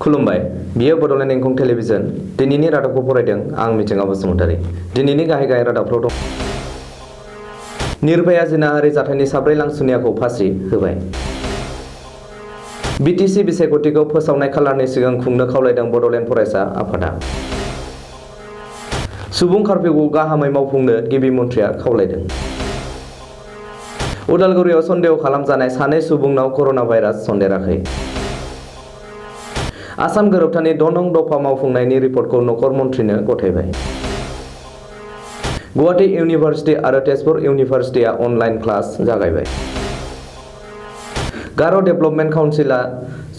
खुलुमबाय बियो बडोलेण्ड एंखं टेलिभिजन दिनैनि रादाबखौ फरायदों आं मिथिंगा बसुमतारी दिनैनि गाहाय रादाबफ्राव दं निर्भया जिनाहारि जाथायनि साब्रै लांसुनियाखौ फासि होबाय बिटिसि बिसायख'थिखौ फोसावनाय खालारनि सिगां खुंनो खावलायदों बडोलेण्ड फरायसा आफादा सुबुं खारफिउखौ गाहामै मावफुंनो गिबि मन्थ्रिया खावलायदों उदालगुरियाव सन्देह खालामजानाय सानै सुबुंनाव कर'ना भाइरास सन्देराखै आसाम गोरोबथानि 6 नं दफा मावफुंनायनि रिपर्टखौ नखर मन्थ्रिनो गथायबाय गुवाहाटी इउनिभार्सिटि आरो तेजपुर इउनिभार्सिटिया अनलाइन क्लास जागायबाय गार' डेभेलपमेन्ट काउन्सिलआ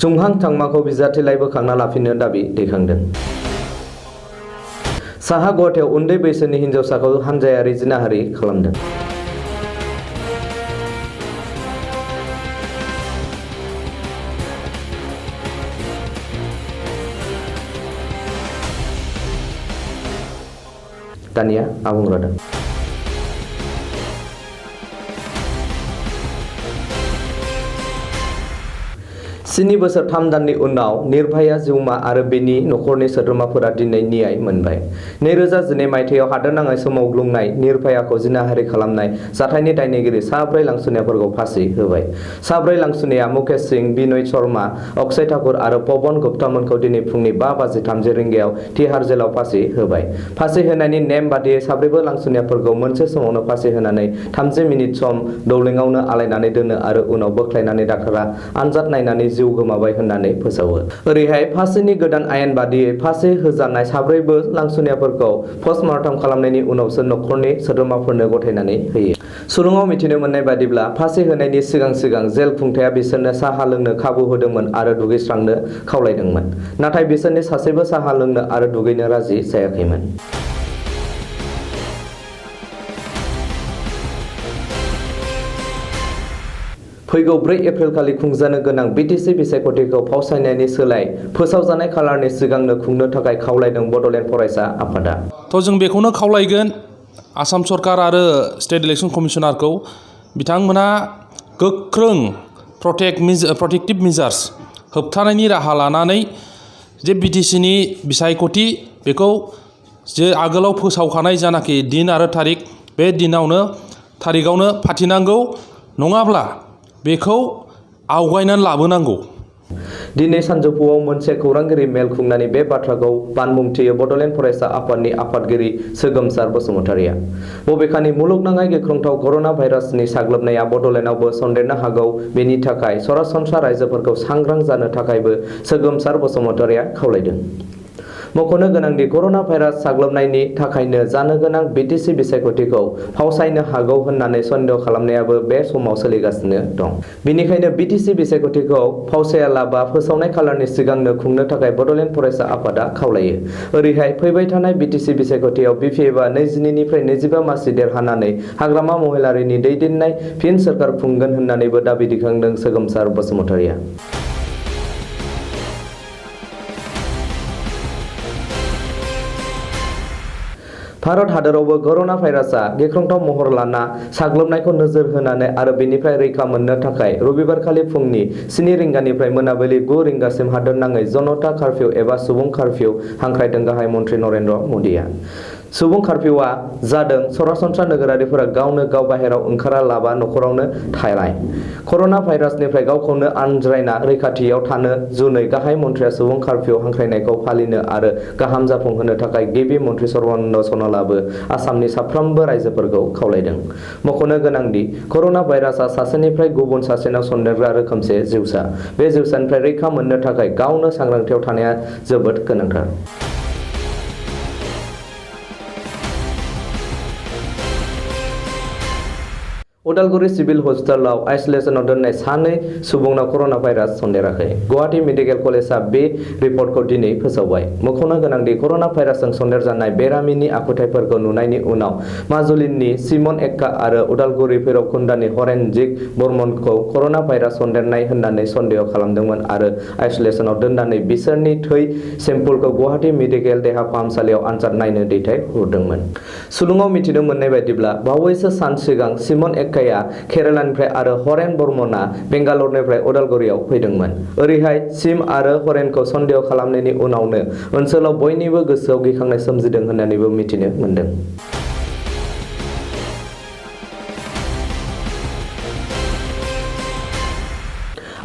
चुंहां चांमाखौ बिजाथिलाइ बोखांना लाफिननो दाबि दैखांदों साहा गुवाहाटीयाव उन्दै बैसोनि हिन्जावसाखौ हानजायारि जिनाहारि खालामदों दानिया आबुं रादाब 7 बोसोर 3 दाननि उनाव निर्भया जिउमा आरो बेनि नखरनि सोद्रोमाफोरा दिनै न्याय मोनबाय 2012 मायथाइयाव हादोरनाङै सोमावग्लुंनाय निर्भयाखौ जिनाहारि खालामनाय जाथायनि दायनिगिरि साब्रै लांसुनियाफोरखौ फासि होबाय साब्रै लांसुनिया मुकेश सिंह बिनय शर्मा अक्षय ठाकुर आरो पवन गुप्तामोनखौ दिनै फुंनि 5:30 रिंगायाव तिहार जेलाव फासि होबाय फासि होनायनि नेम बादियै साब्रैबो लांसुनियाफोरखौ मोनसे समावनो फासि होनानै 30 मिनिट सम दौलेङावनो आलायनानै दोनो आरो उनाव बोख्लायनानै डाक्टरा आनजाद नायनानै जिउ गोमाबाय होननानै फोसावो ओरैहाय फासिनि गोदान आयेन बादियै फासि होजानाय साब्रैबो लांसुनियाफोरखौ पस्टमार्टम खालामनायनि उनावसो नखरनि सोद्रोमाफोरनो गथायनानै होयो सुलुङाव मिथिनो मोननाय बादिब्ला फासि होनायनि सिगां जेल खुंथाया बिसोरनो साहा लोंनो खाबु होदोंमोन आरो दुगैस्रांनो खावलायदोंमोन नाथाय बिसोरनि सासेबो साहा लोंनो आरो दुगैनो राजि जायाखैमोन फैगौ 4 एप्रिल खालि खुंजानो गोनां बिटिसि बिसायख'थिखौ फावसायनायनि सोलाय फोसावजानाय खालारनि सिगांनो खुंनो थाखाय खावलायदों बडोलेण्ड फरायसा आफादा जों बेखौनो खावलायगोन आसाम सरकार आरो स्टेट इलेक्शन कमिशनारखौ बिथांमोना गोख्रों प्रोटेक्टिभ मेजार्स होबथानायनि राहा लानानै जे बिटिसिनि बिसायख'थि बेखौ जे आगोलाव फोसावखानाय जानाखि दिन आरो थारिख बे थारिखआवनो फाथिनांगौ नङाब्ला बेखौ आवगायनानै लाबोनांगौ दिनै सानजौफुआव मोनसे खौरांगिरि मेल खुंनानै बे बाथ्राखौ बानबुंथियो बडोलेण्ड फरायसा आफादनि आफादगिरि सोगोमसार बसुमतारिया बबेखानि मुलुगनाङै गिख्रंथाव कर'ना भाइरासनि साग्लोबनाया बडोलेण्डआवबो सन्देरनो हागौ बेनि थाखाय सरासनस्रा रायजोफोरखौ सांग्रां जानो थाखायबो सोगोमसार बसुमतारिया खावलायदों मख'नो गोनांदि कर'ना भाइरास साग्लोबनायनि थाखायनो जानो गोनां बिटिसि बिसायख'थिखौ फावसायनो हागौ होननानै सन्देह खालामनायाबो बे समाव सोलिगासिनो दं बेनिखायनो बिटिसि बिसायख'थिखौ फावसायालाबा फोसावनाय खालारनि सिगांनो खुंनो थाखाय बडोलेण्ड फरायसा आफादा खावलायो ओरैहाय फैबाय थानाय बिटिसि बिसायख'थियाव बिपिएफआ 22 निफ्राय 25 मासि देरहानानै हाग्रामा महिलारिनि दैदेननाय फिन सोरखार खुंगोन होननानैबो दाबि दैखांदों सोगोमसार बसुमतारिया भारत हादरावबो कर'ना भाइरासआ गिख्रंथाव महर लाना साग्लोबनायखौ नोजोर होनानै आरो बेनिफ्राय रैखा मोननो थाखाय रबिबारखालि फुंनि 7 रिंगानिफ्राय मोनाबिलि 9 रिंगासिम हादोरनाङै जनता कारफिउ एबा सुबुं कारफिउ हांख्रायदों गाहाय मन्थ्रि नरेन्द्र मदिया सुबुं कारफिउआ जादों सरासनस्रा नोगोरारिफोरा गावनो गाव बाहेराव ओंखारालाबा नखरावनो थानाय कर'ना भाइरासनिफ्राय गावखौनो आनज्रायना रैखाथियाव थानो जुनै गाहाय मन्थ्रिया सुबुं कारफिउ हांख्रायनायखौ फालिनो आरो गाहाम जाफुंहोनो थाखाय गिबि मन्थ्रि सर्बानन्द सन'वालाबो आसामनि साफ्रोमबो रायजोफोरखौ खावलायदों मख'नो गोनांदि कर'ना भाइरासआ सासेनिफ्राय गुबुन सासेनाव सन्देरग्रा रोखोमसे जिउसा बे जिउसानिफ्राय रैखा मोननो थाखाय गावनो सांग्रांथियाव थानाया जोबोद गोनांथार उदालगुरि सिभिल हस्पिटालाव आइसोलेसनाव दोननाय सानै सुबुंनाव कर'ना भाइरास सन्देराखै गुवाहाटी मेडिकेल कलेजआ बे रिपर्टखौ दिनै फोसावबाय मख'नो गोनांदि कर'ना भाइरासजों सन्देरजानाय बेरामिनि आखुथायफोरखौ नुनायनि उनाव माजुलिनि सिमन एक्का आरो उदालगुरि भैरबकुन्दानि हरेनजिक बर्मनखौ कर'ना भाइरास सन्देरनाय होननानै सन्देह खालामदोंमोन आरो आइसोलेसनाव दोननानै बिसोरनि थै सेम्पुलखौ गुवाहाटी मेडिकेल देहा फाहामसालियाव आनजाद नायनो दैथायहरदोंमोन सुलुङाव मिथिनो मोननाय बायदिब्ला बावैसो सान सिगां सिमन एक्का सारकाया केरालानिफ्राय आरो हरेन बर्मनआ बेंगालरनिफ्राय उदालगुरियाव फैदोंमोन। ओरैहाय सिम आरो हरेनखौ सन्देह खालामनायनि उनावनो ओनसोलाव बयनिबो गोसोआव गिखांनाय सोमजिदों होननानैबो मिथिनो मोन्दों।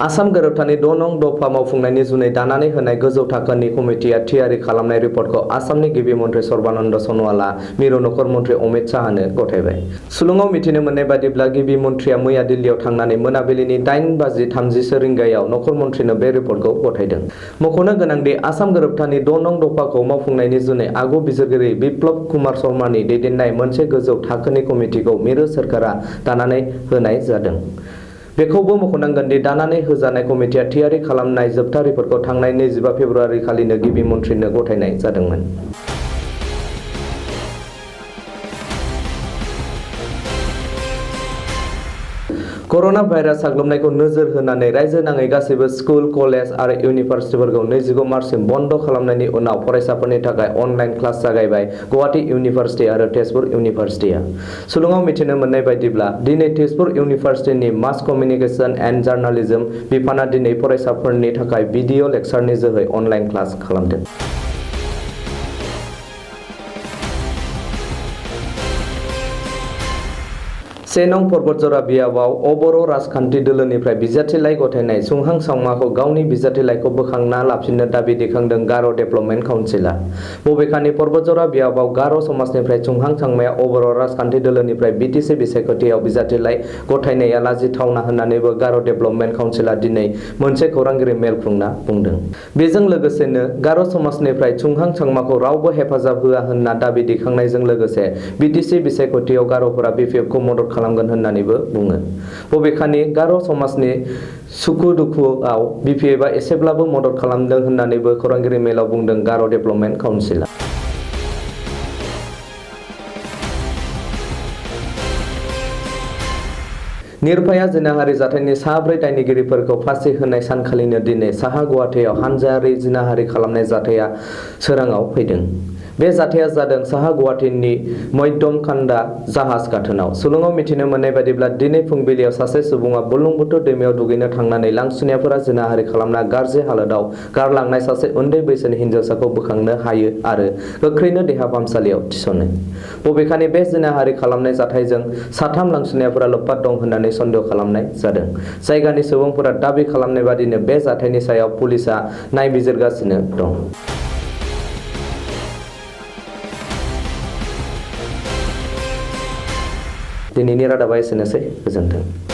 आसाम गोरोबथानि 6 नं दफा मावफुंनायनि जुनै दानानै होनाय गोजौ थाखोनि कमिटिया थियारि खालामनाय रिपर्टखौ आसामनि गिबि मन्थ्रि सर्बानन्द सन'वालआ मिरु नखर मन्थ्रि अमित शाहनो गथायबाय। सुलुङाव मिथिनो मोननाय बादिब्ला गिबि मन्थ्रिया मैया दिल्लीयाव थांनानै मोनाबिलिनि 8:30 रिंगायाव नखर मन्थ्रिनो बे रिपर्टखौ गथायदों। मख'नो गोनांदि आसाम गोरोबथानि 6 नं दफाखौ मावफुंनायनि जुनै आगु बिजिरगिरि बिप्लब कुमार शर्मानि दैदेननाय मोनसे गोजौ थाखोनि कमिटिखौ मिरु सोरखारा दानानै होनाय जादों। बेखौबो मख'नांगोन दि दानानै होजानाय कमिटिया थियारि खालामनाय जोबथा रिपर्टखौ थांनाय 25 फेब्रुआरि खालिनो गिबि मन्थ्रिनो गथायनाय जादोंमोन। कर'ना भाइरास साग्लोबनायखौ नोजोर होनानै रायजो नाङै गासैबो स्कुल, कलेज आरो इउनिभार्सिटिफोरखौ 25 मार्चसिम बन्द' खालामनायनि उनाव फरायसाफोरनि थाखाय अनलाइन क्लास जागायबाय गुवाहाटी इउनिभार्सिटि आरो तेजपुर इउनिभार्सिटिया। सुलुङाव मिथिनो मोननाय बायदिब्ला दिनै तेजपुर इउनिभार्सिटिनि मास कमिउनिकेसन एन्ड जार्नालिज्म बिफाना दिनै फरायसाफोरनि थाखाय भिडिअ लेक्सारनि जोहै अनलाइन क्लास खालामदों। 1 नं परबतजरा बियाबाव अबर' राजखान्थि दोलोनिफ्राय बिजाथिलाइ गथायनाय सुंहां सावमाखौ गावनि बिजाथिलाइखौ बोखांना लाफिननो दाबि दैखांदों गार' डेभेलपमेन्ट काउन्सिलआ। बबेखानि परबतजरा बियाबाव गार' समाजनिफ्राय सुंहां सावमाया अबर' राजखान्थि दोलोनिफ्राय बिटिसि बिसायख'थियाव बिजाथिलाइ गथायनाया लाजिथावना होननानैबो गार' डेभेलपमेन्ट काउन्सिलआ दिनै मोनसे खौरांगिरि मेल खुंना बुंदों। बेजों लोगोसेनो गार' समाजनिफ्राय सुंहां सावमाखौ रावबो हेफाजाब होआ होनना दाबि दैखांनायजों लोगोसे बिटिसि बिसायख'थियाव गार'फोरा बिपिएफखौ मदद खालामगोन होननानैबो बुङो। बबेखानि गार' समाजनि सुखु-दुखुआव बिपिएफआ एसेब्लाबो मदद खालामदों होननानैबो खौरांगिरि मेलाव बुंदों गार' डेभेलपमेन्ट काउन्सिलआ। निरभया जिनाहारि जाथायनि सा 4 दायनिगिरिफोरखौ फासि होनाय सानखालिनो दिनै साहा गुवाहाटीआव हानजायारि जिनाहारि खालामनाय जाथाया सोराङाव फैदों। बे जाथाया जादों साहा गुवाहाटीनि मध्यमकान्दा जाहाज गाथोनाव। सुलुङाव मिथिनो मोननाय बादिब्ला दिनै फुंबिलियाव सासे सुबुङा बुरलुंबुथुर दैमायाव दुगैनो थांनानै लांसुनियाफोरा जिनाहारि खालामना गाज्रि हालोदाव गारलांनाय सासे उन्दै बैसोनि हिनजावसाखौ बोखांनो हायो आरो गोख्रैनो देहा फाहामसालियाव थिसनो। बबेखानि बे जिनाहारि खालामनाय जाथायजों 3 लांसुनियाफोरा लोब्बा दं होननानै सन्देह खालामनाय जादों। जायगानि सुबुंफोरा दाबि खालामनाय बादिनो बे जाथायनि सायाव पुलिसआ नायबिजिरगासिनो दं। दिनैनि रादाबा एसेनोसै। गोजोन्थों।